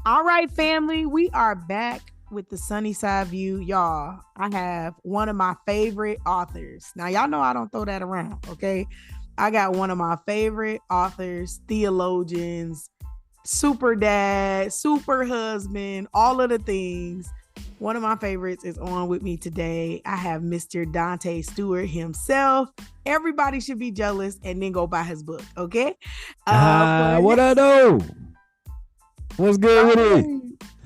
All right, family, we are back with the Sunny Side View. Y'all, I have one of my favorite authors. Now, y'all know I don't throw that around, okay? I got one of my favorite authors, theologians, super dad, super husband, all of the things. One of my favorites is on with me today. I have Mr. Dante Stewart himself. Everybody should be jealous and then go buy his book, okay? What I know? What's good with it?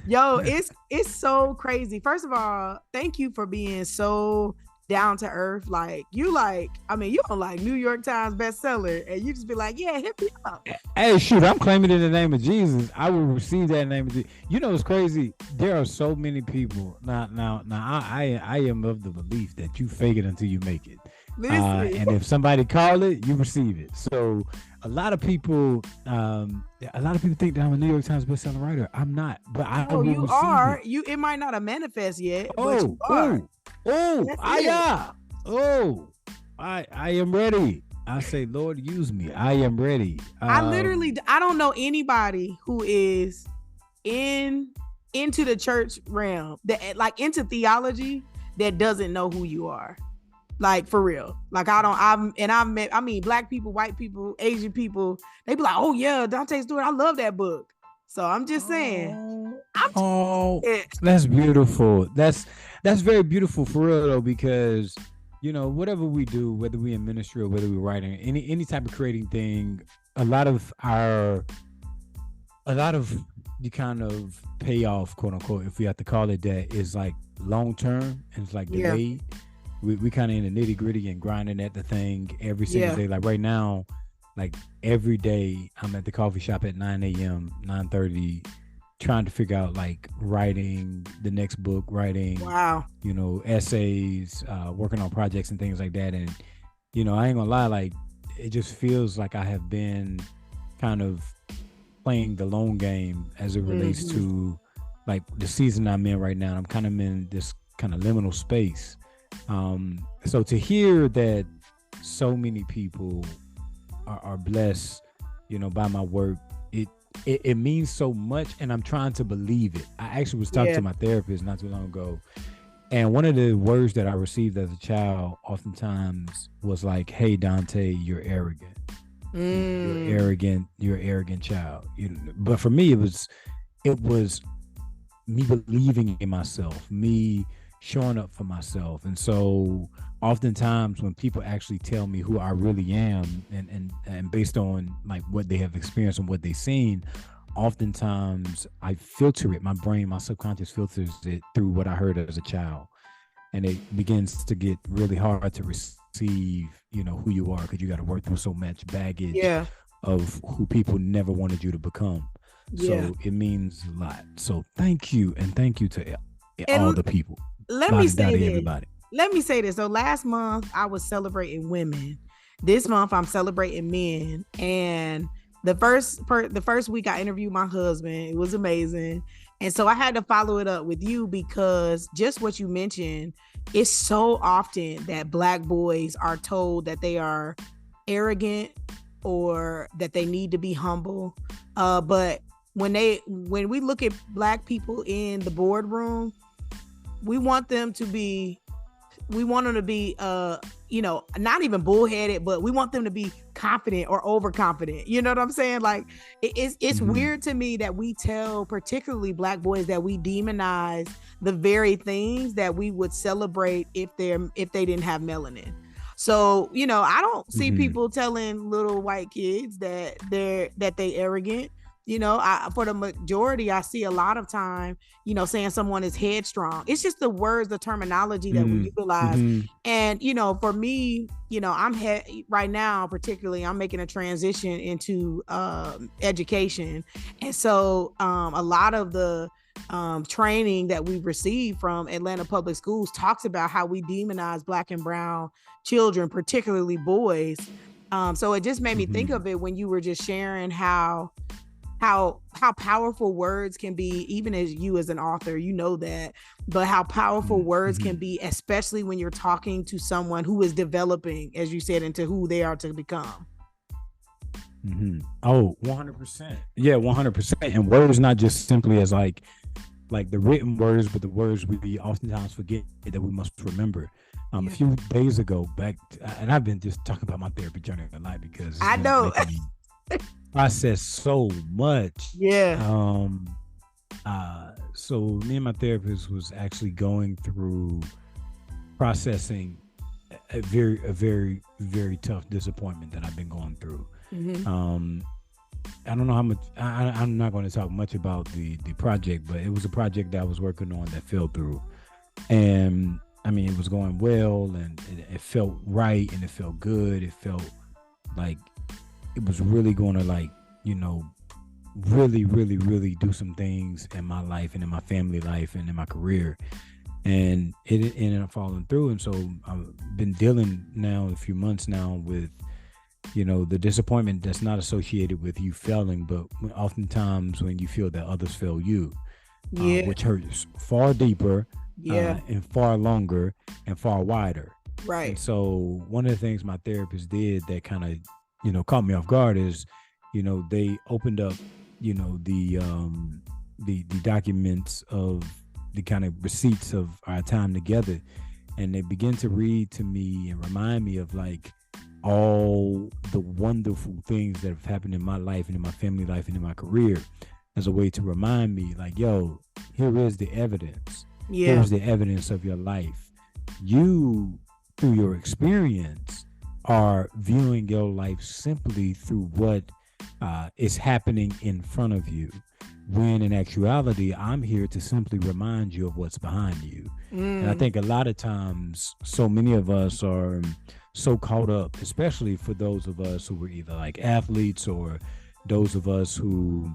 Yo, it's so crazy. First of all, thank you for being so down to earth. You don't like New York Times bestseller, and you just be like, yeah, hit me up. Hey, shoot, I'm claiming in the name of Jesus. I will receive that name of Jesus. You know, it's crazy. There are so many people. Now, I am of the belief that you fake it until you make it. And if somebody call it, you receive it. So a lot of people think that I'm a New York Times bestseller writer. I'm not, but I will you are. It. It might not have manifest yet, but you are. I am ready. I say, Lord, use me. I am ready. I don't know anybody who is into the church realm, that like into theology, that doesn't know who you are. Like, for real. Like, I've met black people, white people, Asian people. They be like, oh yeah, Dante Stewart, I love that book. So I'm just saying. That's beautiful. That's very beautiful for real though, because you know, whatever we do, whether we in ministry or whether we're writing, any type of creating thing, a lot of the kind of payoff, quote unquote, if we have to call it that, is like long term and it's like delayed. We kind of in the nitty gritty and grinding at the thing every single day. Like right now, like every day I'm at the coffee shop at 9 a.m., 9:30, trying to figure out like writing the next book, you know, essays, working on projects and things like that. And, you know, I ain't gonna lie, like it just feels like I have been kind of playing the long game as it relates to like the season I'm in right now. I'm kind of in this kind of liminal space. So to hear that so many people are blessed, you know, by my work, it means so much, and I'm trying to believe it. I actually was talking to my therapist not too long ago, and one of the words that I received as a child oftentimes was like, "Hey Dante, you're arrogant. You're arrogant child." You know, but for me, it was me believing in myself, me showing up for myself. And so oftentimes when people actually tell me who I really am and based on like what they have experienced and what they've seen, oftentimes I filter it. My brain, my subconscious filters it through what I heard as a child. And it begins to get really hard to receive, you know, who you are, because you got to work through so much baggage of who people never wanted you to become. So it means a lot. So thank you. And thank you to all the people. Let me say this. So last month I was celebrating women. This month I'm celebrating men. And the first week I interviewed my husband. It was amazing. And so I had to follow it up with you, because just what you mentioned, it's so often that Black boys are told that they are arrogant or that they need to be humble. But when we look at Black people in the boardroom, we want them to be, you know, not even bullheaded, but we want them to be confident or overconfident. You know what I'm saying? Like it's weird to me that we tell particularly Black boys that we demonize the very things that we would celebrate if they didn't have melanin. So, you know, I don't see people telling little white kids that they arrogant. You know, for the majority, I see a lot of time, you know, saying someone is headstrong. It's just the words, the terminology that we utilize. And, you know, for me, you know, right now, particularly, I'm making a transition into education. And so a lot of the training that we've received from Atlanta Public Schools talks about how we demonize Black and brown children, particularly boys. So it just made me think of it when you were just sharing how powerful words can be, even as you as an author, you know that, but how powerful words can be, especially when you're talking to someone who is developing, as you said, into who they are to become. Oh, 100%. Yeah, 100%. And words not just simply as like the written words, but the words we oftentimes forget that we must remember. A Yeah. few days ago, and I've been just talking about my therapy journey a lot because it's I been know. making me process so much. Yeah. Um, so me and my therapist was actually going through processing a very tough disappointment that I've been going through. Hmm. Um, I don't know how much. I'm not going to talk much about the project, but it was a project that I was working on that fell through, and I mean it was going well, and it felt right, and it felt good. It felt like it was really going to you know really do some things in my life and in my family life and in my career, and it ended up falling through. And so I've been dealing now a few months now with the disappointment that's not associated with you failing, but oftentimes when you feel that others fail you, Yeah. which hurts far deeper, Yeah. and far longer and far wider. And Right. so one of the things my therapist did that kind of caught me off guard is they opened up the documents of the kind of receipts of our time together, and they begin to read to me and remind me of all the wonderful things that have happened in my life and in my family life and in my career, as a way to remind me yo, here is the evidence. Yeah. Here's the evidence of your life. You, through your experience, are viewing your life simply through what is happening in front of you, when in actuality I'm here to simply remind you of what's behind you. And I think a lot of times so many of us are so caught up, especially for those of us who were either athletes, or those of us who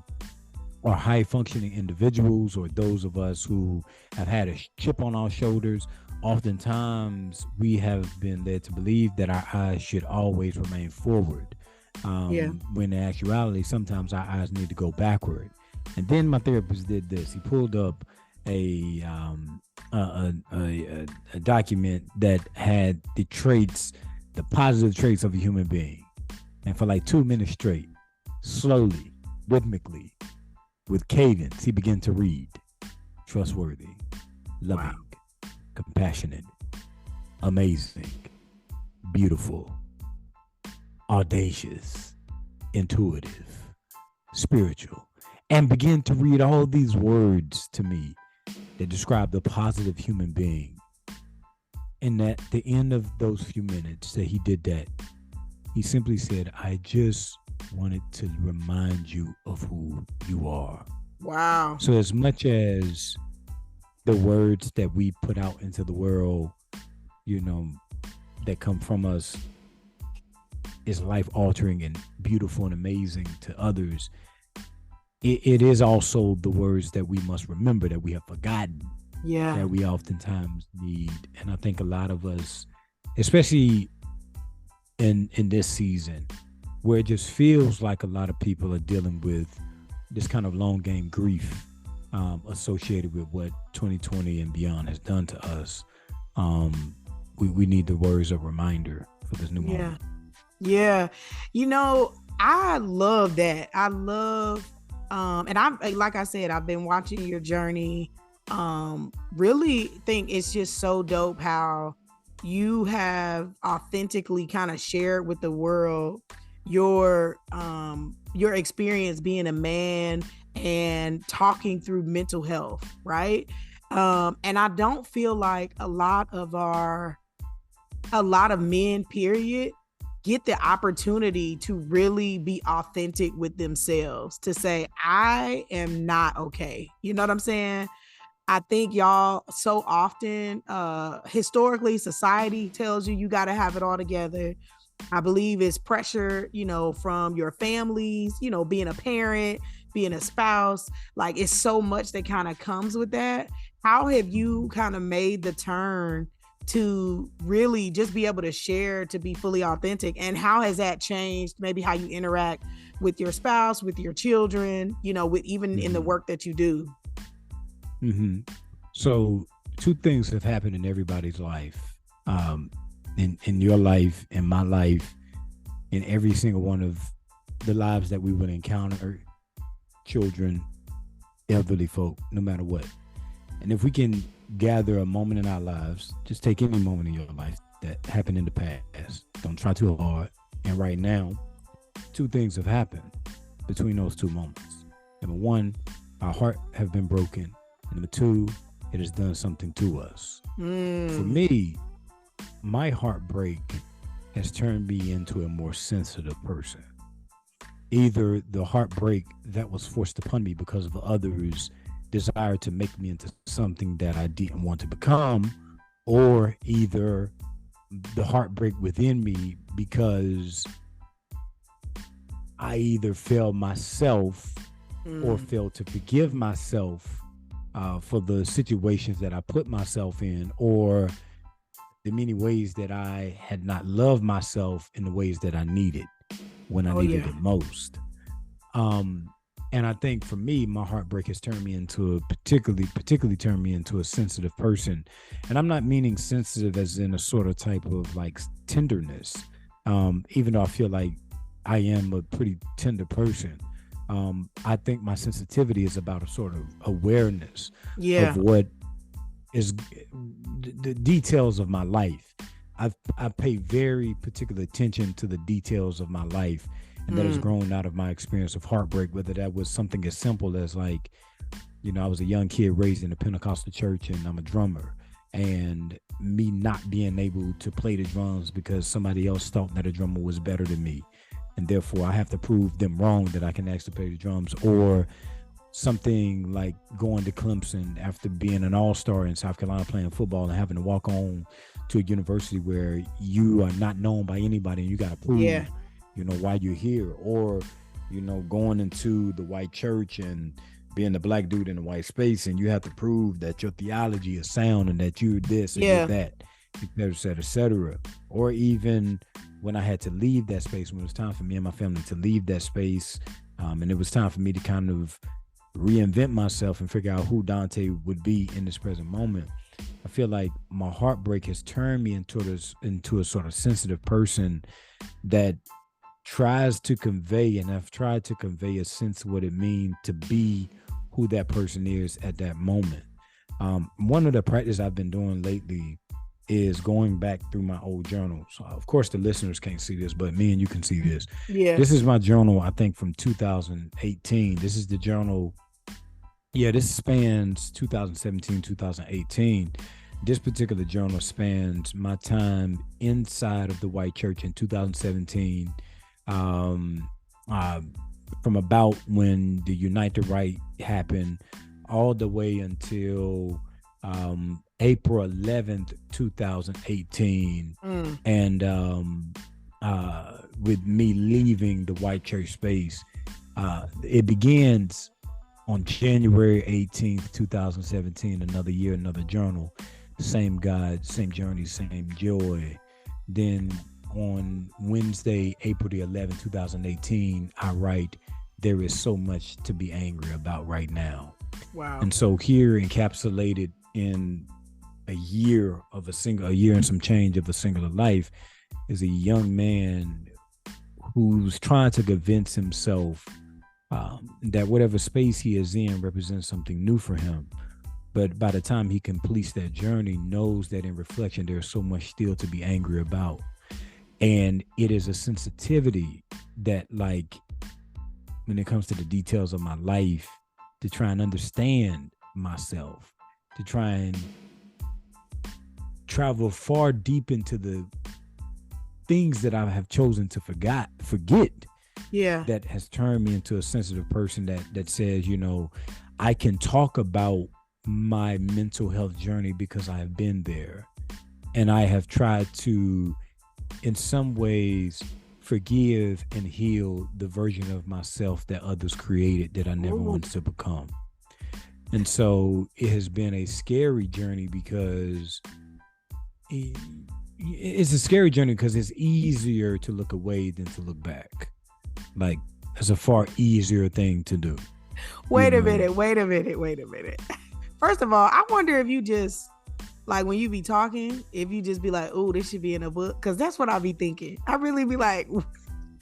are high functioning individuals, or those of us who have had a chip on our shoulders. Oftentimes we have been led to believe that our eyes should always remain forward, Yeah. when in actuality sometimes our eyes need to go backward. And then my therapist did this. He pulled up a document that had the positive traits of a human being, and for 2 minutes straight, slowly, rhythmically, with cadence, he began to read: trustworthy, loving, Wow. compassionate, amazing, beautiful, audacious, intuitive, spiritual, and begin to read all these words to me that describe the positive human being. And at the end of those few minutes that he did that, he simply said, I just wanted to remind you of who you are. Wow. So as much as the words that we put out into the world, that come from us, is life altering and beautiful and amazing to others, it is also the words that we must remember, that we have forgotten, Yeah. that we oftentimes need. And I think a lot of us, especially in this season, where it just feels like a lot of people are dealing with this kind of long game grief, associated with what 2020 and beyond has done to us. We need the words of reminder for this new Yeah. moment. Yeah. I love that. I love and I'm like I said, I've been watching your journey. Really think it's just so dope how you have authentically kind of shared with the world your experience being a man and talking through mental health, right? And I don't feel like a lot of men, period, get the opportunity to really be authentic with themselves, to say, I am not okay. You know what I'm saying? I think y'all so often, historically, society tells you got to have it all together. I believe it's pressure, from your families, being a parent, being a spouse. Like, it's so much that kind of comes with that. How have you kind of made the turn to really just be able to share, to be fully authentic? And how has that changed maybe how you interact with your spouse, with your children, with even in the work that you do? Mm-hmm. So two things have happened in everybody's life, in your life, in my life, in every single one of the lives that we would encounter, children, elderly folk, no matter what. And if we can gather a moment in our lives, just take any moment in your life that happened in the past. Don't try too hard. And right now, two things have happened between those two moments. Number one, our heart have been broken. And number two, it has done something to us. For me, my heartbreak has turned me into a more sensitive person. Either the heartbreak that was forced upon me because of others' desire to make me into something that I didn't want to become, or either the heartbreak within me because I either failed myself or failed to forgive myself for the situations that I put myself in, or the many ways that I had not loved myself in the ways that I needed when I needed it most. And I think for me, my heartbreak has turned me into particularly turned me into a sensitive person. And I'm not meaning sensitive as in a sort of type of like tenderness, even though I feel like I am a pretty tender person. I think my sensitivity is about a sort of awareness of what is the details of my life. I pay very particular attention to the details of my life, and that has grown out of my experience of heartbreak, whether that was something as simple as like, you know, I was a young kid raised in a Pentecostal church and I'm a drummer, and me not being able to play the drums because somebody else thought that a drummer was better than me, and therefore I have to prove them wrong that I can actually play the drums. Or something like going to Clemson after being an all-star in South Carolina playing football and having to walk on to a university where you are not known by anybody and you got to prove, you know, why you're here. Or, you know, going into the white church and being the black dude in the white space, and you have to prove that your theology is sound and that you're this and you're that, et cetera, et cetera. Or even when I had to leave that space, when it was time for me and my family to leave that space, and it was time for me to kind of reinvent myself and figure out who Dante would be in this present moment, I feel like my heartbreak has turned me into a sort of sensitive person that tries to convey, and I've tried to convey a sense of what it means to be who that person is at that moment. One of the practices I've been doing lately is going back through my old journals. Of course, the listeners can't see this, but me and you can see this. This is my journal, I think, from 2018. This is the journal. This spans 2017, 2018. This particular journal spans my time inside of the white church in 2017, from about when the Unite the Right happened all the way until April 11th, 2018. And with me leaving the white church space, it begins on January 18th, 2017, another year, another journal, same God, same journey, same joy. Then on Wednesday, April the 11th, 2018, I write, there is so much to be angry about right now. Wow. And so here encapsulated in a year and some change of a singular life is a young man who's trying to convince himself that whatever space he is in represents something new for him. But by the time he completes that journey, knows that in reflection, there's so much still to be angry about. And it is a sensitivity that, like, when it comes to the details of my life, to try and understand myself, to try and travel far deep into the things that I have chosen to forget, that has turned me into a sensitive person that says, you know, I can talk about my mental health journey because I have been there, and I have tried to, in some ways, forgive and heal the version of myself that others created that I never wanted to become. And so it has been a scary journey because it's a scary journey because it's easier to look away than to look back. Like, it's a far easier thing to do. Wait a minute. First of all, I wonder if you just, like, when you be talking, if you just be like, oh, this should be in a book. Because that's what I'll be thinking. I really be like,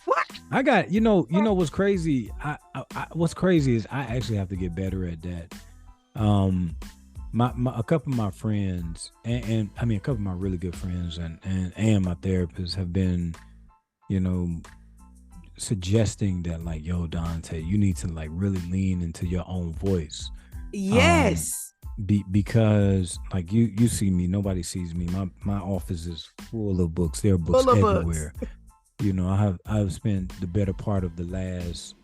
What? I got, what's crazy? What's crazy is I actually have to get better at that. A couple of my friends and I mean a couple of my really good friends and my therapist have been, suggesting that like, yo, Dante, you need to like really lean into your own voice. Yes. Because like you see me, nobody sees me. My office is full of books. There are books everywhere. Books. I've spent the better part of the last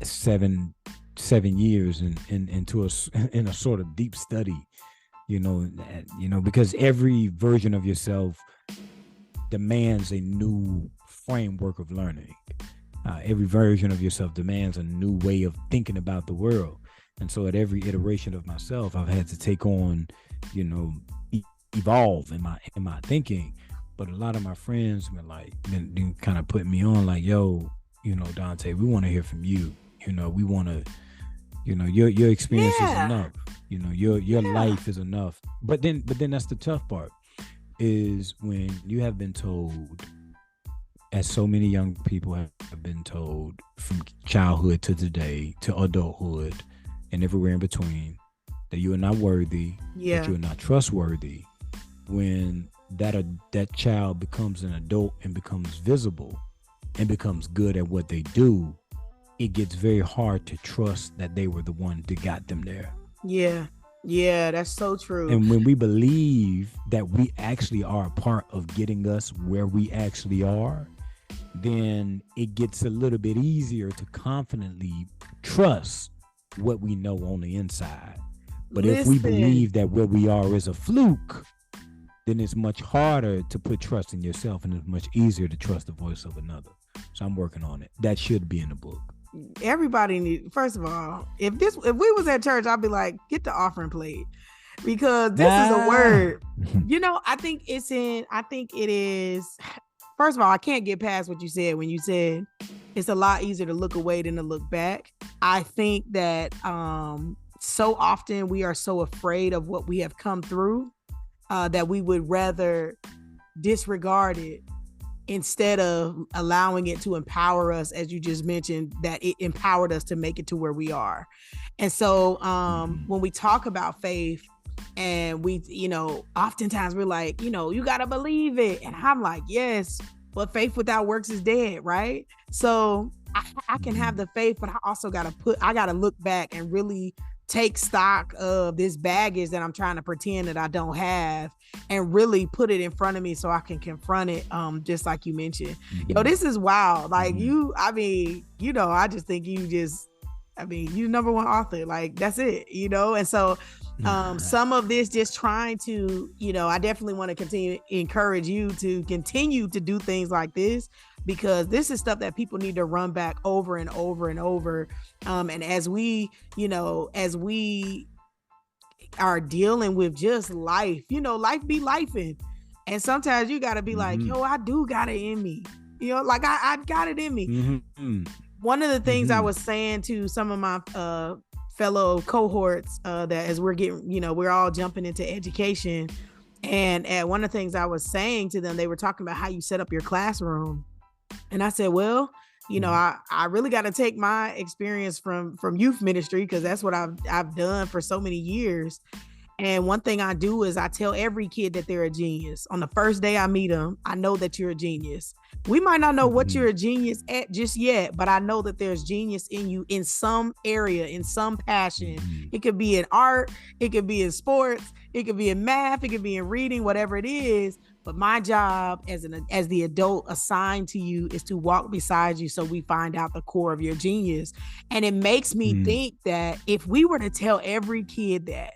7 years in a sort of deep study, because every version of yourself demands a new framework of learning. Every version of yourself demands a new way of thinking about the world. And so at every iteration of myself, I've had to take on, evolve in my thinking. But a lot of my friends were like, been kind of putting me on like, yo, Dante, we want to hear from you. We want to, your experience is enough. Your life is enough. But then that's the tough part, is when you have been told, as so many young people have been told from childhood to today to adulthood and everywhere in between, that you are not worthy, that you are not trustworthy. When that child becomes an adult and becomes visible and becomes good at what they do, it gets very hard to trust that they were the one that got them there. Yeah, that's so true. And when we believe that we actually are a part of getting us where we actually are, then it gets a little bit easier to confidently trust what we know on the inside. But if we believe that where we are is a fluke, then it's much harder to put trust in yourself, and it's much easier to trust the voice of another. So I'm working on it. That should be in the book. Everybody needs, first of all, if we was at church, I'd be like, get the offering plate, because this is a word. I think it is. First of all, I can't get past what you said when you said it's a lot easier to look away than to look back. I think that so often we are so afraid of what we have come through that we would rather disregard it instead of allowing it to empower us, as you just mentioned, that it empowered us to make it to where we are. And so when we talk about faith, and we, oftentimes we're like, you got to believe it. And I'm like, yes, but faith without works is dead, right? So I can have the faith, but I also got to look back and really take stock of this baggage that I'm trying to pretend that I don't have, and really put it in front of me so I can confront it. Just like you mentioned, this is wild. Like I just think you number one author, like that's it, and so some of this just trying to, I definitely want to continue to encourage you to continue to do things like this, because this is stuff that people need to run back over and over and over. And as we are dealing with just life, life be lifing. And sometimes you got to be like, yo, I do got it in me. Like I got it in me. Mm-hmm. One of the things I was saying to some of my fellow cohorts that as we're getting, we're all jumping into education. And one of the things I was saying to them, they were talking about how you set up your classroom. And I said, well, I really got to take my experience from youth ministry, because that's what I've done for so many years. And one thing I do is I tell every kid that they're a genius. On the first day I meet them, I know that you're a genius. We might not know what you're a genius at just yet, but I know that there's genius in you in some area, in some passion. It could be in art, it could be in sports, it could be in math, it could be in reading, whatever it is. But my job as the adult assigned to you is to walk beside you so we find out the core of your genius. And it makes me think that if we were to tell every kid that,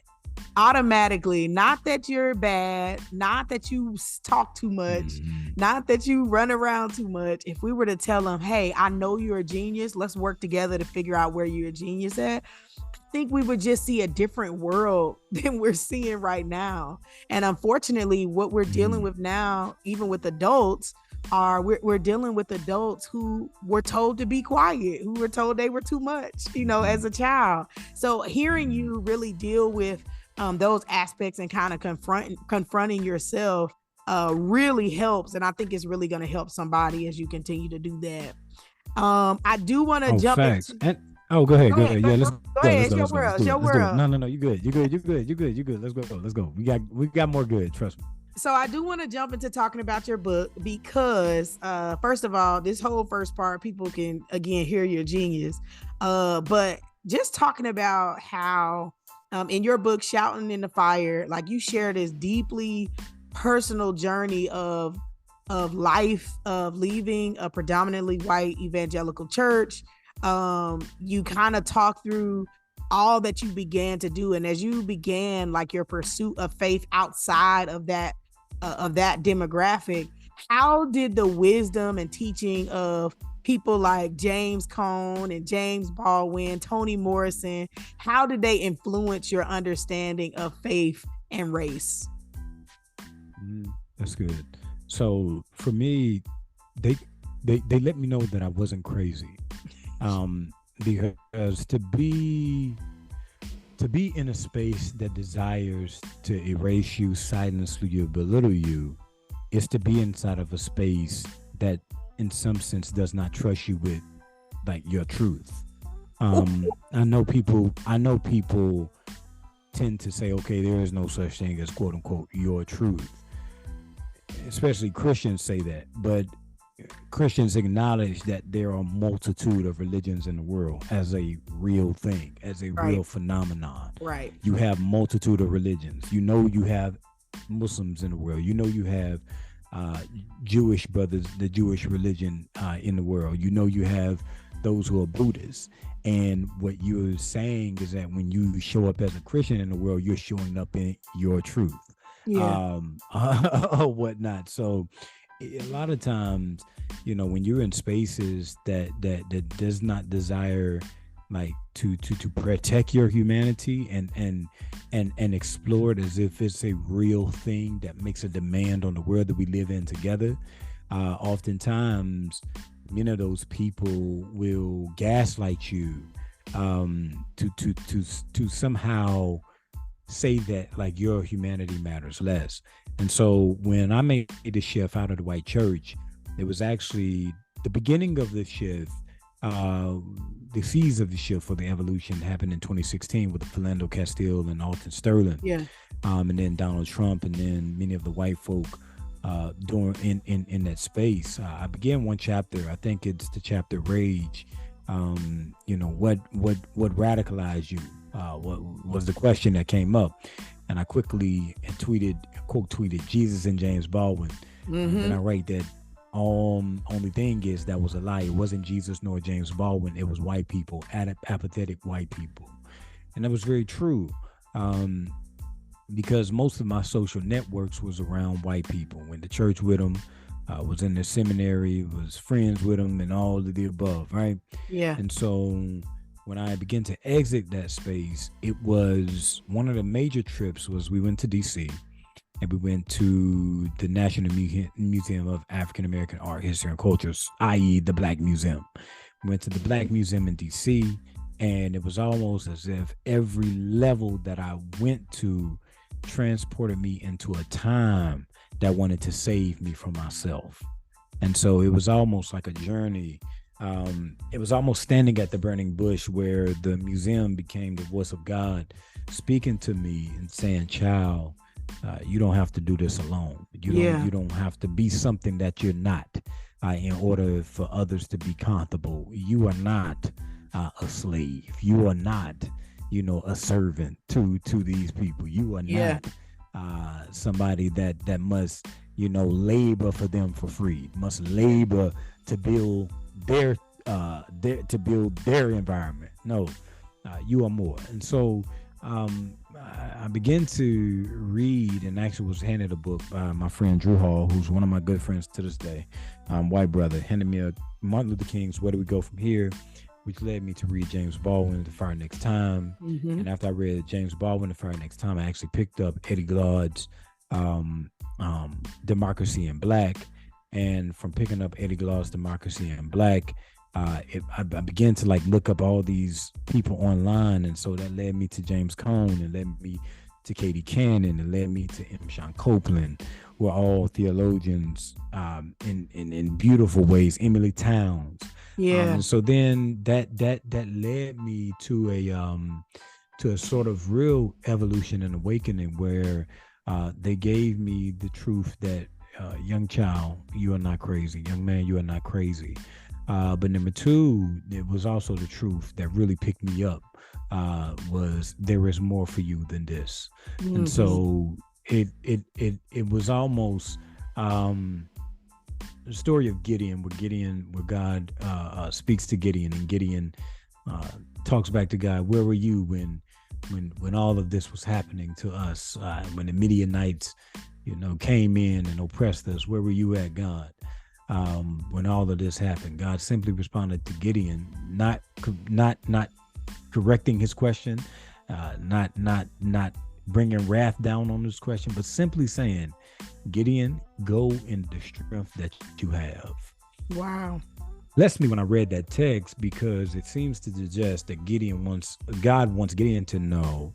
automatically, not that you're bad, not that you talk too much, not that you run around too much, if we were to tell them, hey, I know you're a genius, let's work together to figure out where you're a genius at, I think we would just see a different world than we're seeing right now. And unfortunately, what we're dealing with now, even with adults, we're dealing with adults who were told to be quiet, who were told they were too much, as a child. So hearing you really deal with those aspects and kind of confronting yourself, really helps. And I think it's really going to help somebody as you continue to do that. I do want to jump facts. into. And go ahead. Yeah, let's Go go. ahead. Let's It's go. your Let's go. world. Let's It's do your it. Let's do it. world. No. You good. You good. You good. You good. You good. You good. Let's go. Let's go. We got more good. Trust me. So I do want to jump into talking about your book because first of all, this whole first part, people can again hear your genius. But just talking about how in your book, Shoutin in the Fire, like you share this deeply personal journey of life, of leaving a predominantly white evangelical church. You kind of talk through all that you began to do, and as you began like your pursuit of faith outside of that demographic, how did the wisdom and teaching of people like James Cone and James Baldwin, Toni Morrison, how did they influence your understanding of faith and race? That's good. So for me, they let me know that I wasn't crazy, because to be in a space that desires to erase you, silence you, belittle you, is to be inside of a space that, in some sense, does not trust you with like your truth. I know people tend to say, okay, there is no such thing as quote unquote your truth. Especially Christians say that, but Christians acknowledge that there are a multitude of religions in the world as a real thing, as a real phenomenon. Right. You have multitude of religions. You know, you have Muslims in the world. You know, you have Jewish brothers, the Jewish religion in the world. You know, you have those who are Buddhists. And what you're saying is that when you show up as a Christian in the world, you're showing up in your truth. Or whatnot. So a lot of times, you know, when you're in spaces that does not desire like to protect your humanity and explore it as if it's a real thing that makes a demand on the world that we live in together, oftentimes many of those people will gaslight you to somehow say that like your humanity matters less. And so when I made the shift out of the white church, it was actually the beginning of the shift. The seeds of the shift for the evolution happened in 2016 with the Philando Castile and Alton Sterling. And then Donald Trump, and then many of the white folk during in that space. I began one chapter. I think it's the chapter Rage. You know, what radicalized you? What was the question that came up? And I quickly quote tweeted Jesus and James Baldwin. And I write that only thing is that was a lie. It wasn't Jesus nor James Baldwin. It was white people, apathetic white people. And that was very true. Because most of my social networks was around white people. Went to church with them, was in the seminary, was friends with them, and all of the above, right? Yeah. And so when I began to exit that space, it was one of the major trips was we went to DC and we went to the National Museum of African American Art, History, and Cultures, i.e. the Black Museum. We went to the Black Museum in DC, and it was almost as if every level that I went to transported me into a time that wanted to save me from myself. And so it was almost like a journey. It was almost standing at the burning bush where the museum became the voice of God speaking to me and saying, child, you don't have to do this alone. You don't have to be something that you're not in order for others to be comfortable. You are not a slave. You are not, you know, a servant to these people. You are not somebody that must, you know, labor for them for free, must labor to build their environment. No, you are more. And so I began to read, and actually was handed a book by my friend Drew Hall, who's one of my good friends to this day, white brother, handed me a Martin Luther King's Where Do We Go From Here, which led me to read James Baldwin, The Fire Next Time. And after I read James Baldwin, The Fire Next Time, I actually picked up Eddie Glaude's Democracy in Black. And from picking up Eddie Glaude's Democracy in Black, I began to like look up all these people online, and so that led me to James Cone, and led me to Katie Cannon. It led me to M. Sean Copeland, who are all theologians in beautiful ways. Emily Towns. Yeah. And so then that led me to a sort of real evolution and awakening where they gave me the truth that young child, you are not crazy. Young man, you are not crazy. But number two, it was also the truth that really picked me up, was there is more for you than this. Mm-hmm. And so it was almost the story of Gideon, where God speaks to Gideon, and Gideon talks back to God. Where were you when all of this was happening to us? When the Midianites, came in and oppressed us, where were you at, God? When all of this happened, God simply responded to Gideon, not correcting his question, not bringing wrath down on his question, but simply saying, Gideon, go in the strength that you have. Wow. Blessed me when I read that text, because it seems to suggest that God wants Gideon to know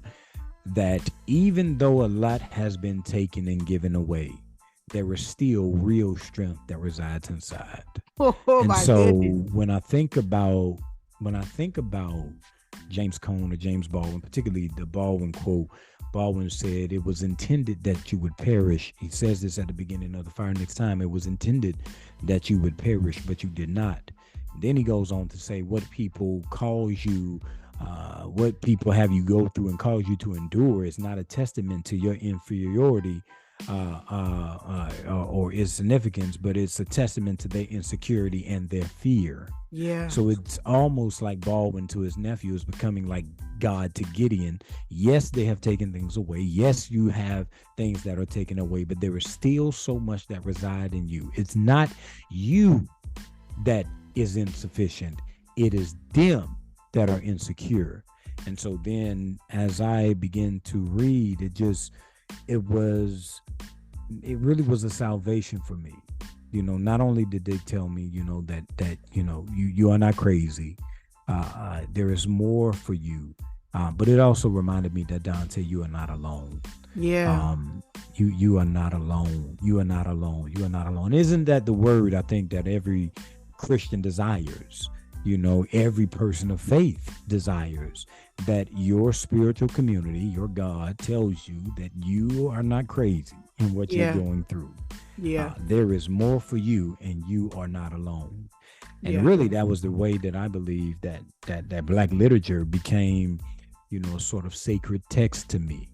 that even though a lot has been taken and given away, there is still real strength that resides inside. And so goodness. when I think about James Cone or James Baldwin, particularly the Baldwin quote, Baldwin said, it was intended that you would perish. He says this at the beginning of The Fire Next Time. It was intended that you would perish, but you did not. Then he goes on to say, what people cause you, what people have you go through and cause you to endure is not a testament to your inferiority or its significance, but it's a testament to their insecurity and their fear. Yeah. So it's almost like Baldwin to his nephew is becoming like God to Gideon. Yes, they have taken things away. Yes, you have things that are taken away, but there is still so much that reside in you. It's not you that is insufficient. It is them that are insecure. And so then as I begin to read, it really was a salvation for me. Not only did they tell me, that you are not crazy. There is more for you. But it also reminded me that, Dante, you are not alone. Yeah. You are not alone. You are not alone. You are not alone. Isn't that the word I think that every Christian desires? Every person of faith desires that your spiritual community, your God, tells you that you are not crazy in what you're going through. Yeah. There is more for you and you are not alone. And really, that was the way that I believe that Black literature became, a sort of sacred text to me.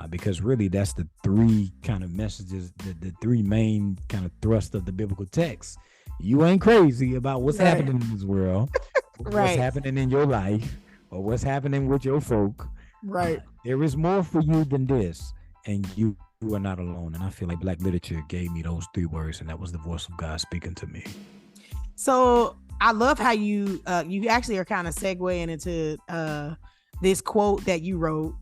Because really, that's the three kind of messages, the three main kind of thrust of the biblical text. You ain't crazy about what's happening in this world, what's happening in your life, or what's happening with your folk. Right. There is more for you than this, and you are not alone. And I feel like Black literature gave me those three words, and that was the voice of God speaking to me. So I love how you actually are kind of segueing into this quote that you wrote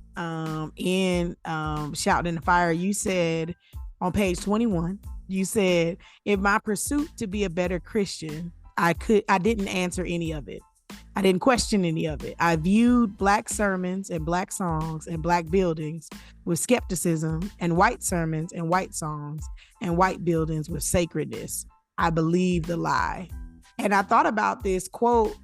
in Shoutin in the Fire. You said on page 21, you said, in my pursuit to be a better Christian, I didn't answer any of it. I didn't question any of it. I viewed Black sermons and Black songs and Black buildings with skepticism, and white sermons and white songs and white buildings with sacredness. I believed the lie. And I thought about this quote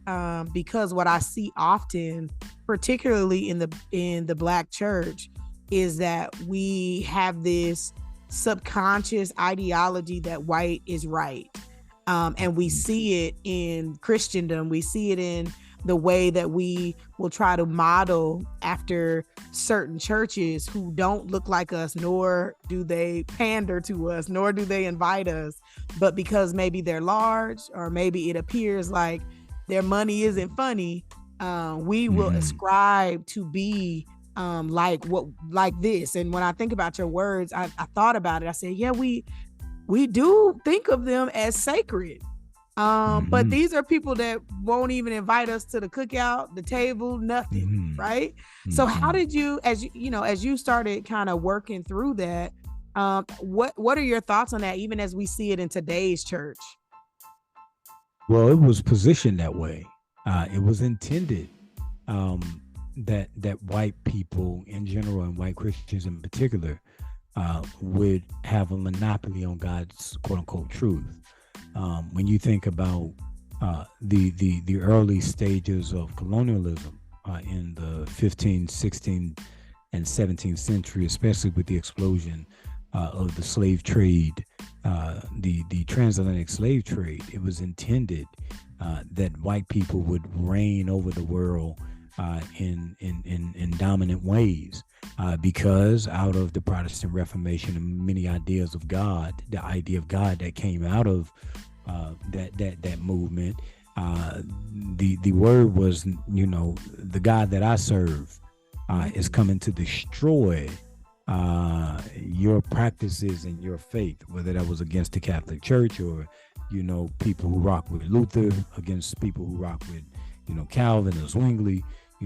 because what I see often, particularly in the Black church, is that we have this subconscious ideology that white is right. And we see it in Christendom. We see it in the way that we will try to model after certain churches who don't look like us, nor do they pander to us, nor do they invite us. But because maybe they're large, or maybe it appears like their money isn't funny, we will ascribe to be like this. And when I think about your words, I thought about it. I said, yeah, we do think of them as sacred. But these are people that won't even invite us to the cookout, the table, nothing, right? So how did you, as you started kind of working through that, what are your thoughts on that, even as we see it in today's church? Well, it was positioned that way. It was intended that white people in general and white Christians in particular would have a monopoly on God's quote unquote truth. When you think about the early stages of colonialism in the 15th, 16th, and 17th century, especially with the explosion of the slave trade, the transatlantic slave trade, it was intended that white people would reign over the world in dominant ways, because out of the Protestant Reformation and many ideas of God, the idea of God that came out of that movement, the word was, the God that I serve is coming to destroy your practices and your faith, whether that was against the Catholic Church or, people who rock with Luther against people who rock with, Calvin or Zwingli.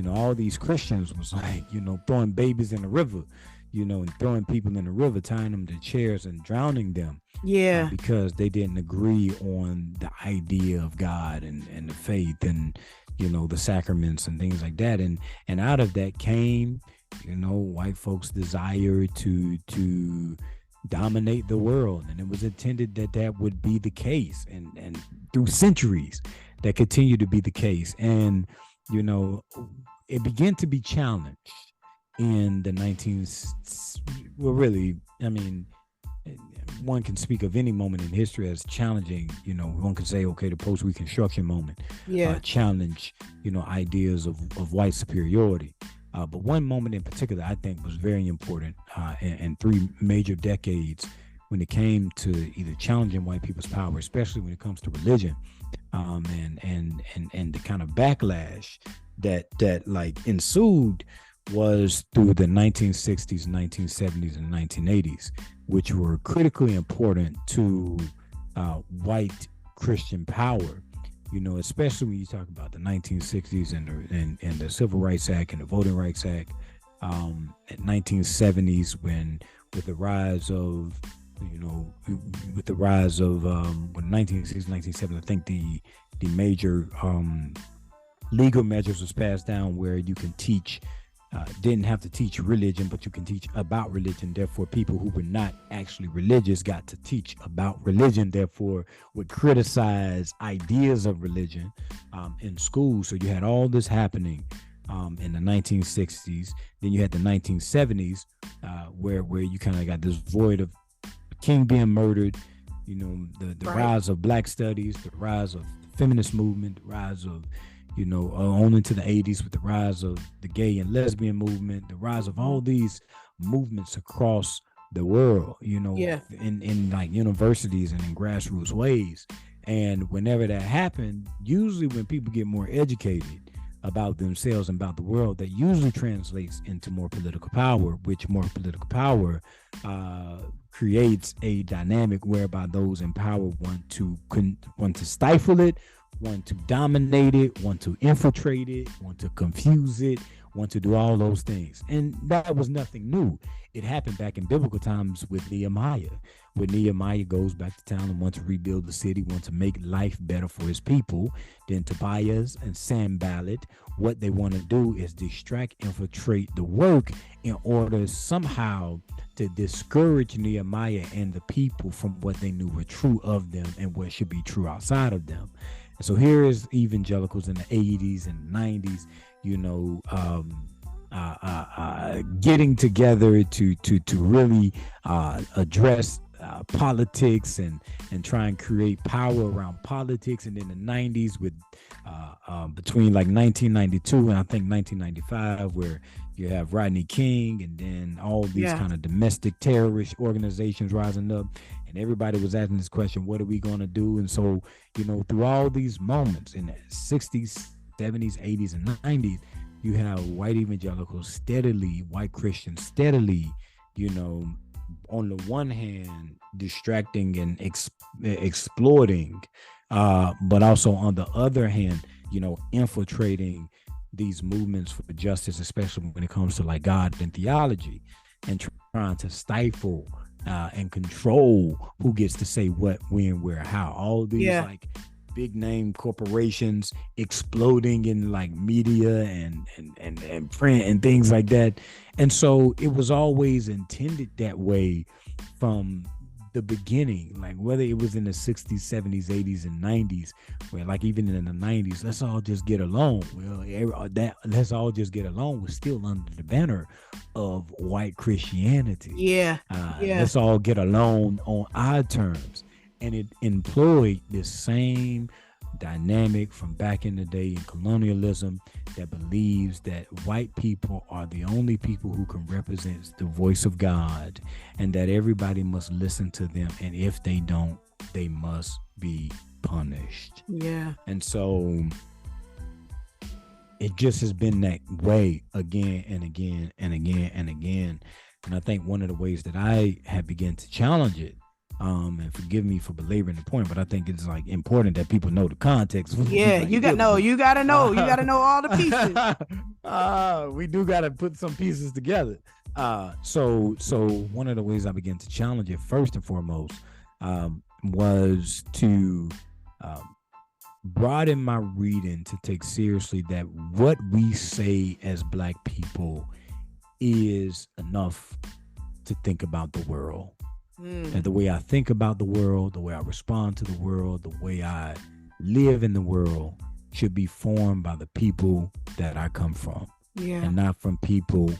All these Christians was like, throwing babies in the river, and throwing people in the river, tying them to chairs and drowning them. Yeah. Because they didn't agree on the idea of God and the faith and, the sacraments and things like that. And out of that came, white folks' desire to dominate the world. And it was intended that would be the case. And through centuries, that continued to be the case. And, it began to be challenged in the one can speak of any moment in history as challenging. One can say, okay, the post-Reconstruction moment challenge, ideas of white superiority. But one moment in particular, I think, was very important in 3 major decades when it came to either challenging white people's power, especially when it comes to religion, and the kind of backlash that like ensued was through the 1960s, 1970s, and 1980s, which were critically important to white Christian power. Especially when you talk about the 1960s and the Civil Rights Act and the Voting Rights Act, 1970s when with the rise of 1960s, 1970s, I think the major legal measures was passed down where you can teach, didn't have to teach religion, but you can teach about religion. Therefore, people who were not actually religious got to teach about religion, therefore would criticize ideas of religion in school. So you had all this happening in the 1960s. Then you had the 1970s where you kind of got this void of King being murdered, the right. Rise of Black studies, the rise of the feminist movement, the rise of, on into the 80s with the rise of the gay and lesbian movement, the rise of all these movements across the world, in like universities and in grassroots ways. And whenever that happened, usually when people get more educated about themselves and about the world, that usually translates into more political power, which more political power creates a dynamic whereby those in power want to stifle it, want to dominate it, want to infiltrate it, want to confuse it, want to do all those things. And that was nothing new. It happened back in biblical times with Nehemiah. When Nehemiah goes back to town and wants to rebuild the city, wants to make life better for his people, then Tobias and Sanballat, what they want to do is distract, infiltrate the work in order somehow to discourage Nehemiah and the people from what they knew were true of them and what should be true outside of them. And so here is evangelicals in the 80s and 90s, getting together to really address politics and try and create power around politics. And in the 90s with between like 1992 and I think 1995, where you have Rodney King and then all these kind of domestic terrorist organizations rising up, and everybody was asking this question, what are we going to do? And so, through all these moments in the 60s, 70s, 80s, and 90s, you have white evangelicals steadily, white Christians steadily, on the one hand, distracting and exploiting, but also on the other hand, infiltrating these movements for justice, especially when it comes to like God and theology, and trying to stifle and control who gets to say what, when, where, how. All these like big name corporations exploding in like media and print and things like that. And so it was always intended that way from the beginning, like whether it was in the 60s, 70s, 80s, and 90s, where like even in the 90s, let's all just get along. Well, that let's all just get along was still under the banner of white Christianity. Yeah. Let's all get along on our terms. And it employed this same dynamic from back in the day in colonialism that believes that white people are the only people who can represent the voice of God, and that everybody must listen to them, and if they don't, they must be punished. Yeah. And so it just has been that way again and again and again and again. And I think one of the ways that I have begun to challenge it, and forgive me for belaboring the point, but I think it's like important that people know the context. Yeah, you gotta know all the pieces. We do gotta put some pieces together. So one of the ways I began to challenge it first and foremost was to broaden my reading to take seriously that what we say as Black people is enough to think about the world. And the way I think about the world, the way I respond to the world, the way I live in the world should be formed by the people that I come from. Yeah. And not from people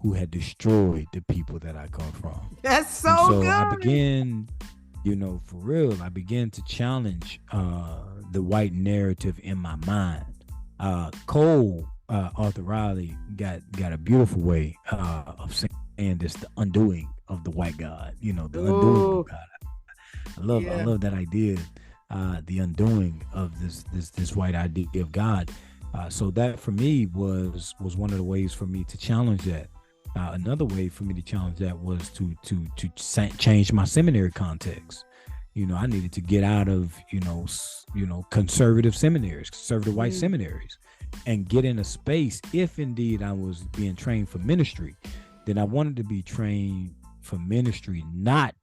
who had destroyed the people that I come from. That's so good. I began, for real, I began to challenge the white narrative in my mind. Arthur Riley got a beautiful way of saying this, the undoing of the white God, the undoing of God. I love that idea, the undoing of this white idea of God. So that for me was one of the ways for me to challenge that. Another way for me to challenge that was to change my seminary context. I needed to get out of conservative seminaries, conservative white seminaries, and get in a space. If indeed I was being trained for ministry, then I wanted to be trained for ministry, not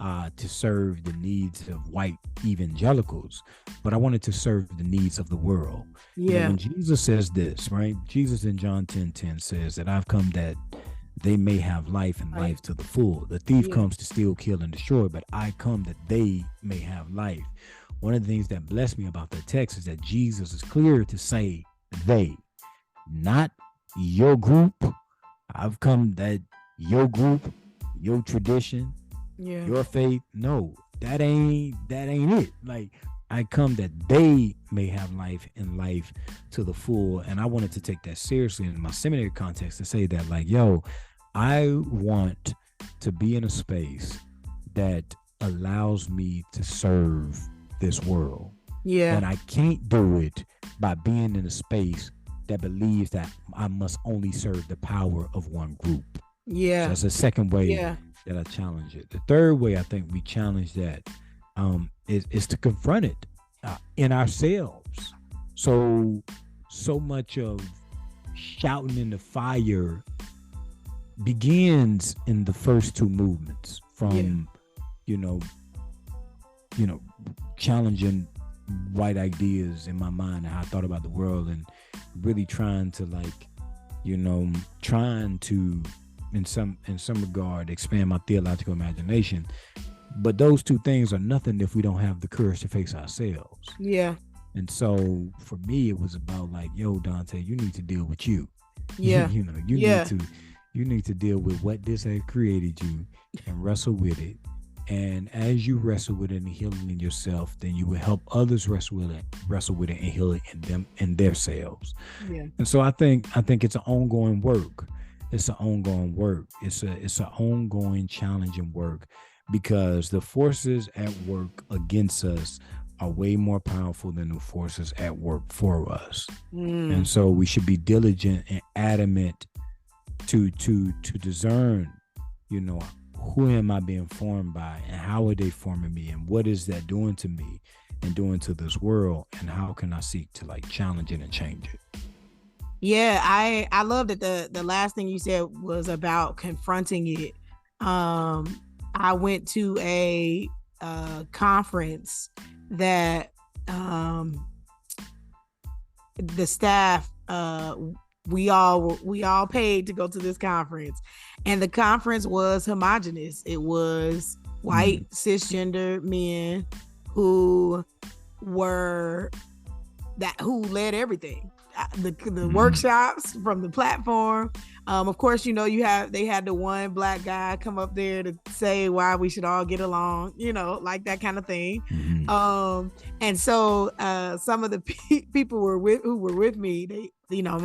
to serve the needs of white evangelicals, but I wanted to serve the needs of the world. Yeah. When Jesus says this, right? Jesus in John 10:10 says that I've come that they may have life and life to the full. The thief comes to steal, kill, and destroy, but I come that they may have life. One of the things that blessed me about that text is that Jesus is clear to say they, not your group. I've come that your group, your tradition, your faith. No, that ain't it. Like, I come that they may have life and life to the full. And I wanted to take that seriously in my seminary context to say that, like, I want to be in a space that allows me to serve this world. Yeah. And I can't do it by being in a space that believes that I must only serve the power of one group. Yeah. So that's the second way that I challenge it. The third way I think we challenge that is to confront it in ourselves. So much of shouting in the fire begins in the first two movements from, challenging white ideas in my mind and how I thought about the world, and really trying to in some regard expand my theological imagination. But those two things are nothing if we don't have the courage to face ourselves. Yeah. And so for me, it was about like, yo, Dante, you need to deal with you. Yeah. You need to deal with what this has created you and wrestle with it. And as you wrestle with it and heal it in yourself, then you will help others wrestle with it and heal it in them and themselves. Yeah. And so I think it's an ongoing work. It's an ongoing work. It's an ongoing challenging work, because the forces at work against us are way more powerful than the forces at work for us. And so we should be diligent and adamant to discern, who am I being formed by, and how are they forming me, and what is that doing to me and doing to this world, and how can I seek to challenge it and change it. Yeah, I love that the last thing you said was about confronting it. I went to a conference that the staff, we all paid to go to this conference, and the conference was homogenous. It was white cisgender men who led everything, the workshops from the platform. Of course, you know, they had the one black guy come up there to say why we should all get along, you know, like that kind of thing. And so some of the people who were with me, they, you know,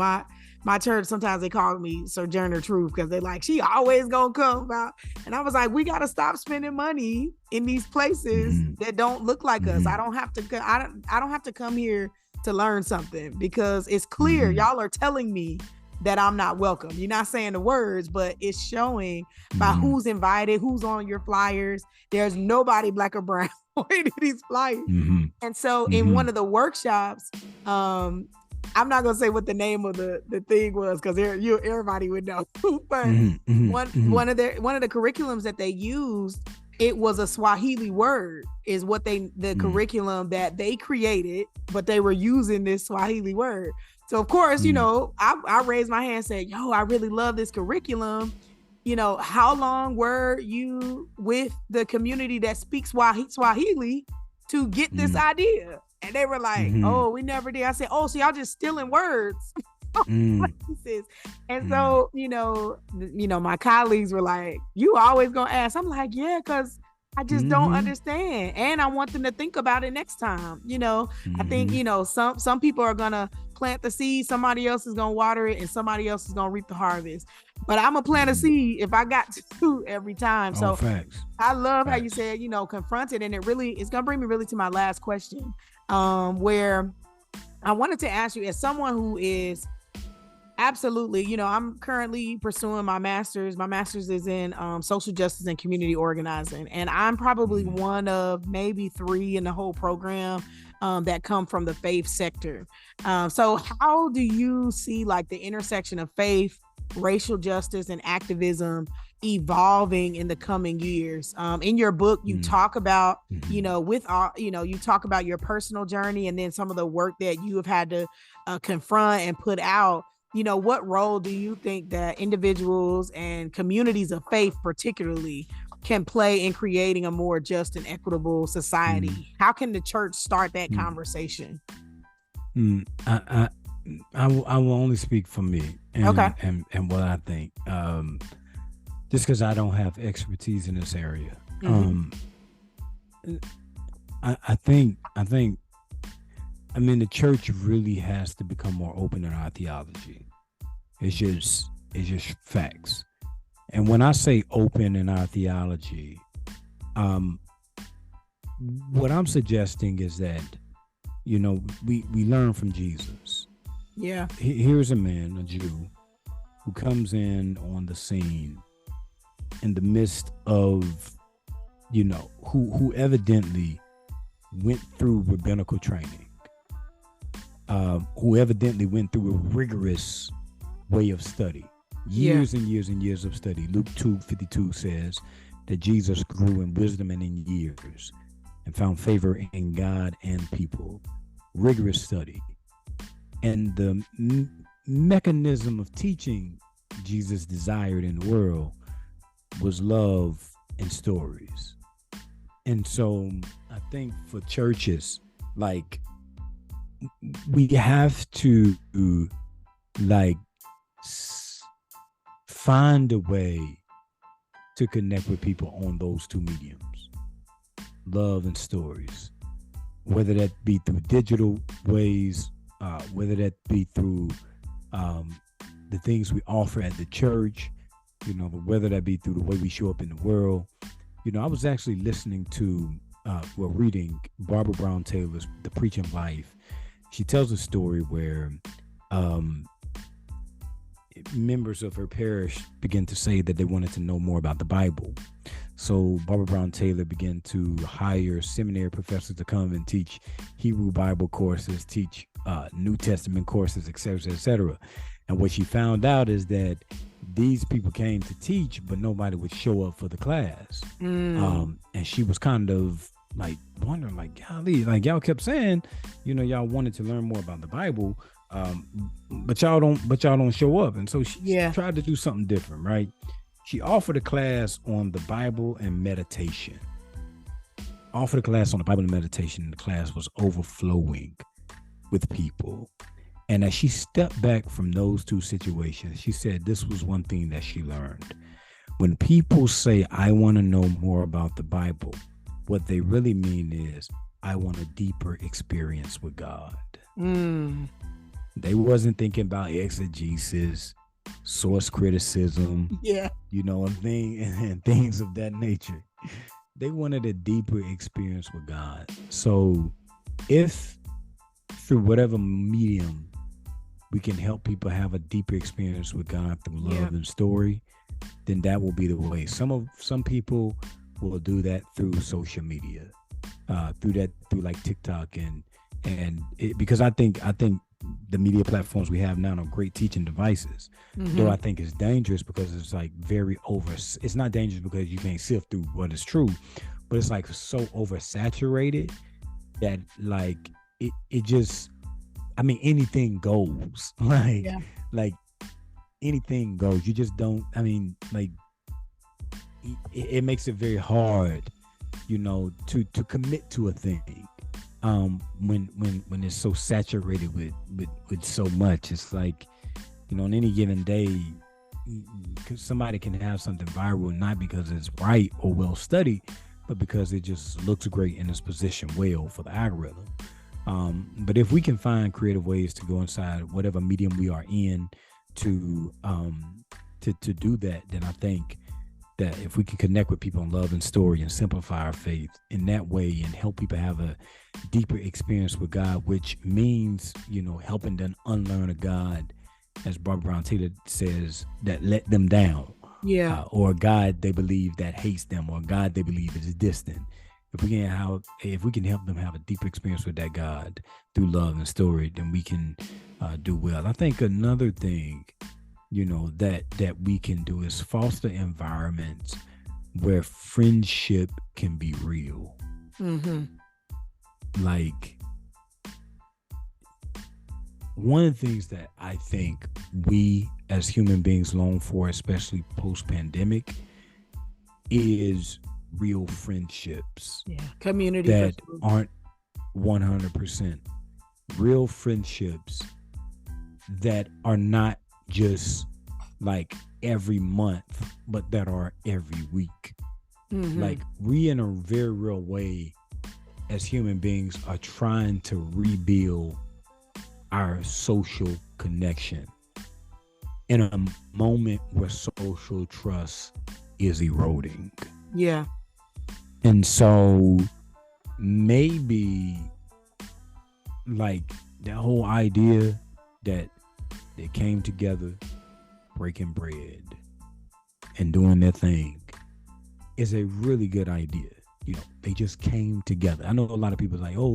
my church, sometimes they call me Sojourner Truth, because they're like, she always gonna come out. And I was like, we gotta stop spending money in these places that don't look like us. I don't have to come here to learn something, because it's clear y'all are telling me that I'm not welcome. You're not saying the words, but it's showing by who's invited, who's on your flyers. There's nobody black or brown in these flyers. And so in one of the workshops, I'm not gonna say what the name of the thing was, because everybody would know. But one of the curriculums that they used, it was a Swahili word, is what the curriculum that they created, but they were using this Swahili word. So of course, you know, I raised my hand and said, yo, I really love this curriculum. You know, how long were you with the community that speaks Swahili to get this idea? And they were like, oh, we never did. I said, oh, so y'all just stealing words. And so, you know, my colleagues were like, you always gonna ask. I'm like, yeah, because I just don't understand. And I want them to think about it next time. You know, I think, you know, some people are gonna plant the seed, somebody else is gonna water it, and somebody else is gonna reap the harvest. But I'm gonna plant a seed if I got to every time. So facts. I love how you said, you know, confront it. And it's gonna bring me really to my last question, where I wanted to ask you, as someone who is absolutely, you know, I'm currently pursuing my master's. My master's is in social justice and community organizing. And I'm probably one of maybe 3 in the whole program that come from the faith sector. So how do you see like the intersection of faith, racial justice, and activism evolving in the coming years? In your book, you talk about, you know, you talk about your personal journey, and then some of the work that you have had to confront and put out. You know, what role do you think that individuals and communities of faith particularly can play in creating a more just and equitable society? How can the church start that conversation? I will only speak for me and what I think, just because I don't have expertise in this area. I mean, the church really has to become more open in our theology. It's just facts. And when I say open in our theology, what I'm suggesting is that, you know, we learn from Jesus. Yeah. Here's a man, a Jew, who comes in on the scene in the midst of, you know, who evidently went through rabbinical training. Who evidently went through a rigorous way of study, years and years and years of study. Luke 2:52 says that Jesus grew in wisdom and in years and found favor in God and people. Rigorous study. And the mechanism of teaching Jesus desired in the world was love and stories. And so I think for churches, like, we have to like find a way to connect with people on those 2 mediums, love and stories, whether that be through digital ways, whether that be through the things we offer at the church, you know, but whether that be through the way we show up in the world. You know, I was actually listening to reading Barbara Brown Taylor's The Preaching Life. She tells a story where members of her parish began to say that they wanted to know more about the Bible. So Barbara Brown Taylor began to hire seminary professors to come and teach Hebrew Bible courses, teach New Testament courses, etc., etc. And what she found out is that these people came to teach, but nobody would show up for the class. And she was kind of like wondering, like, golly, like y'all kept saying, y'all wanted to learn more about the Bible, but y'all don't show up. And so she tried to do something different, right? She offered a class on the Bible and meditation. Offered a class on the Bible and meditation, and the class was overflowing with people. And as she stepped back from those two situations, she said this was one thing that she learned. When people say, I want to know more about the Bible, what they really mean is, I want a deeper experience with God. They wasn't thinking about exegesis, source criticism, and things of that nature. They wanted a deeper experience with God. So if through whatever medium we can help people have a deeper experience with God through love and story, then that will be the way. Some people will do that through social media, through like TikTok because I think the media platforms we have now are great teaching devices. Though I think it's dangerous because it's like it's not dangerous because you can't sift through what is true, but it's like so oversaturated that like it just, I mean, anything goes. Like anything goes. You just don't, I mean, like it makes it very hard, to commit to a thing. When it's so saturated with so much. It's like, on any given day, somebody can have something viral, not because it's right or well studied, but because it just looks great and is positioned well for the algorithm. But if we can find creative ways to go inside whatever medium we are in to do that, then I think that if we can connect with people in love and story and simplify our faith in that way and help people have a deeper experience with God, which means, helping them unlearn a God, as Barbara Brown Taylor says, that let them down. Or a God they believe that hates them, or a God they believe is distant. If we can help them have a deeper experience with that God through love and story, then we can do well. I think another thing, that we can do is foster environments where friendship can be real. Like, one of the things that I think we as human beings long for, especially post-pandemic, is real friendships. Community that aren't 100%. Real friendships that are not just like every month, but that are every week. Like, we in a very real way as human beings are trying to rebuild our social connection in a moment where social trust is eroding. And so maybe like that whole idea that they came together breaking bread and doing their thing is a really good idea. They just came together. I know a lot of people are like, oh,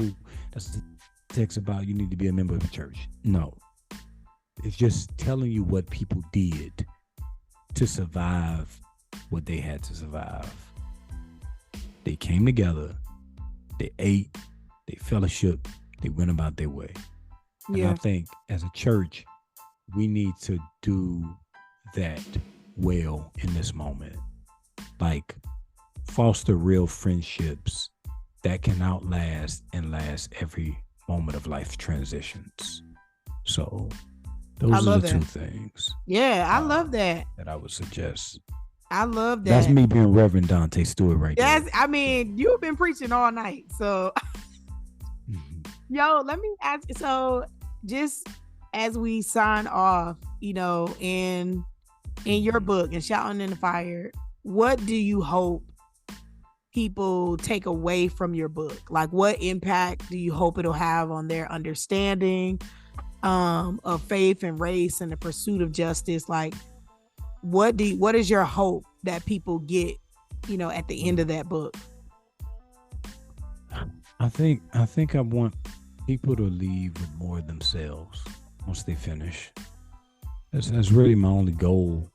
that's the text about you need to be a member of the church. No, it's just telling you what people did to survive what they had to survive. They came together, they ate, they fellowship, they went about their way. And I think as a church, we need to do that well in this moment. Like, foster real friendships that can outlast and last every moment of life transitions. So those are the two things. I love that. That I would suggest. I love that. That's me being Reverend Dante Stewart right there. I mean, you've been preaching all night. So, yo, let me ask you. So, just as we sign off, in your book, and Shoutin in the Fire, what do you hope people take away from your book? Like, what impact do you hope it'll have on their understanding of faith and race and the pursuit of justice? Like, what is your hope that people get, at the end of that book? I think I want people to leave with more of themselves once they finish. That's really my only goal.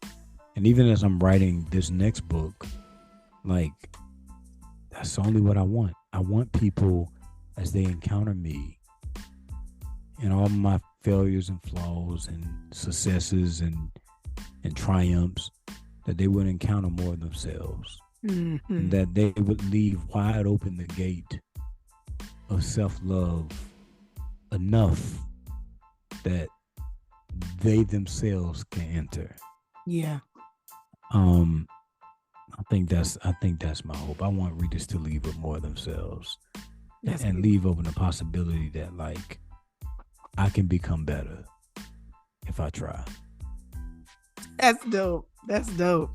And even as I'm writing this next book, like, that's only what I want. I want people, as they encounter me and all my failures and flaws and successes and triumphs, that they would encounter more of themselves, and that they would leave wide open the gate of self-love enough that they themselves can enter. Yeah. I think that's my hope. I want readers to leave with more of themselves, and leave open the possibility that, like, I can become better if I try. That's dope. That's dope.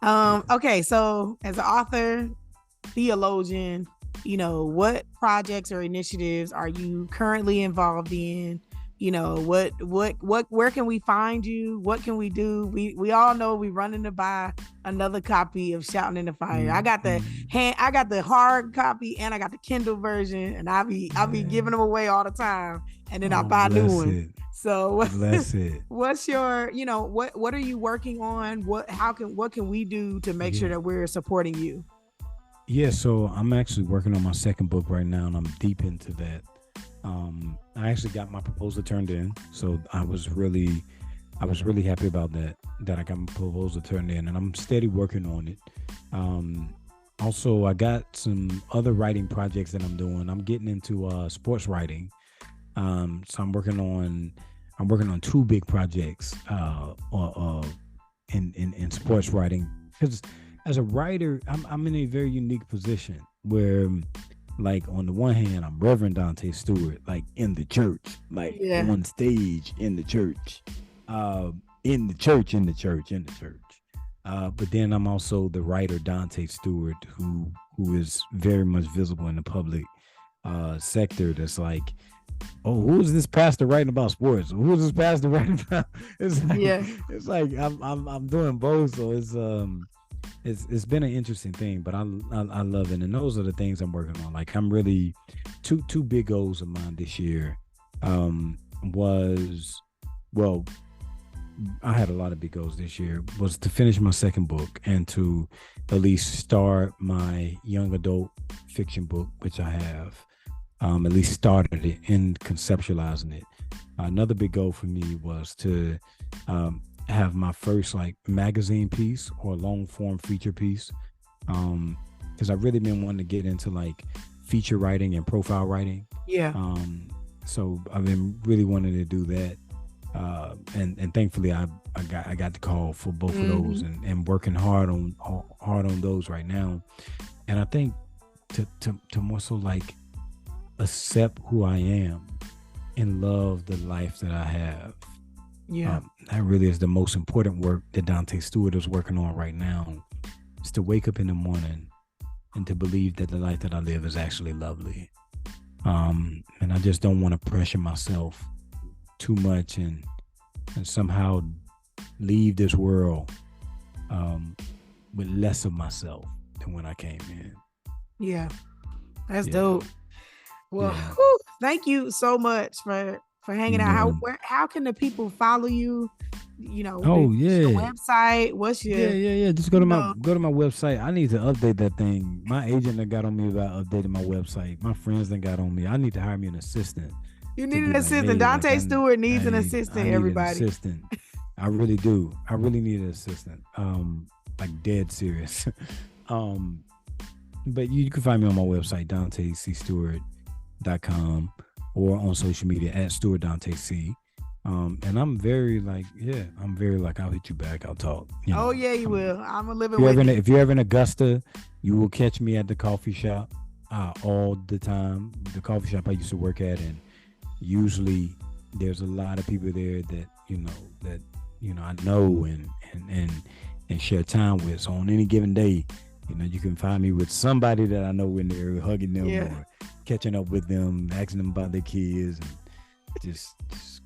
Okay, so as an author, theologian, what projects or initiatives are you currently involved in? Where can we find you? What can we do? We all know we running to buy another copy of Shoutin in the Fire. I got the hard copy and I got the Kindle version, and I'll be giving them away all the time, and then I buy new ones. So what's your, what are you working on? What can we do to make sure that we're supporting you? Yeah, so I'm actually working on my second book right now, and I'm deep into that. I actually got my proposal turned in, so I was really happy about that I got my proposal turned in, and I'm steady working on it. Also, I got some other writing projects that I'm doing. I'm getting into sports writing. So I'm working on two big projects in sports writing, because as a writer, I'm in a very unique position where, like, on the one hand, I'm Reverend Dante Stewart, like, in the church, like, on stage in the church, in the church. But then I'm also the writer Dante Stewart, who is very much visible in the public sector. That's like, oh, who is this pastor writing about sports? Who is this pastor writing about? It's like I'm doing both, so it's been an interesting thing, but I love it, and those are the things I'm working on. Like, I'm really two big goals of mine this year. I had a lot of big goals this year. Was to finish my second book and to at least start my young adult fiction book, which I have. At least started it and conceptualizing it. Another big goal for me was to have my first, like, magazine piece or long form feature piece, because I've really been wanting to get into, like, feature writing and profile writing. So I've been really wanting to do that, and thankfully I got the call for both of those, and working hard on those right now. And I think to more so, like, accept who I am and love the life that I have. That really is the most important work that Dante Stewart is working on right now, is to wake up in the morning and to believe that the life that I live is actually lovely. And I just don't want to pressure myself too much and somehow leave this world with less of myself than when I came in. That's dope. Well, thank you so much for hanging out. How can the people follow you? Your website. What's your Just go to my website. I need to update that thing. My agent that got on me about updating my website. My friends that got on me. I need to hire me an assistant. You need an assistant. Dante Stewart needs an assistant. Everybody. An assistant. I really do. I really need an assistant. Like, dead serious. But you can find me on my website, DanteCStewart.com, or on social media at StewartDanteC. And I'm very like, I'll hit you back. I'll talk. You will. I'm a living with you. If you're ever in Augusta, you will catch me at the coffee shop all the time. The coffee shop I used to work at, and usually there's a lot of people there that I know and share time with. So on any given day, you can find me with somebody that I know in there, hugging them or catching up with them, asking them about their kids, and just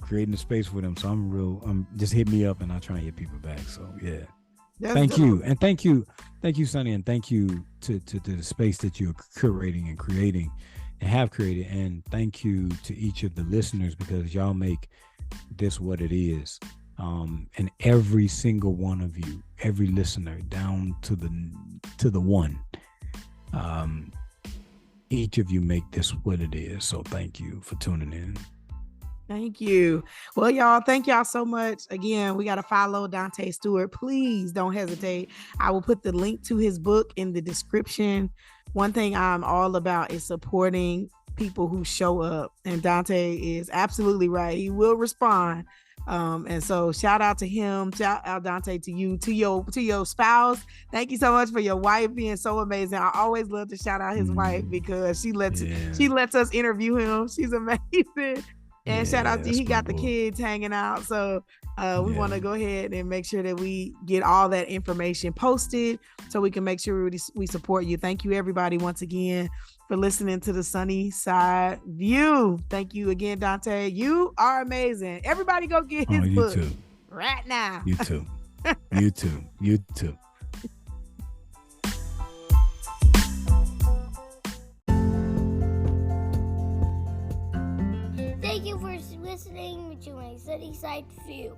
creating a space for them. So I'm just hit me up and I'll try and hit people back. So thank you. And thank you, Sonny, and thank you to the space that you're curating and creating and have created. And thank you to each of the listeners, because y'all make this what it is. And every single one of you, every listener, down to the one, each of you make this what it is. So thank you for tuning in. Thank you. Well, y'all, thank y'all so much. Again, we got to follow Dante Stewart. Please don't hesitate. I will put the link to his book in the description. One thing I'm all about is supporting people who show up. And Dante is absolutely right. He will respond. And so shout out to him. Shout out, Dante, to you, to your spouse. Thank you so much for your wife being so amazing. I always love to shout out his wife because she lets us interview him. She's amazing. And shout out to he got the kids hanging out. So we want to go ahead and make sure that we get all that information posted so we can make sure we support you. Thank you, everybody, once again, for listening to the Sunny Side View. Thank you again, Dante. You are amazing. Everybody go get his book too. Right now. You too. You too. You too. Thank you for listening to my Sunny Side View.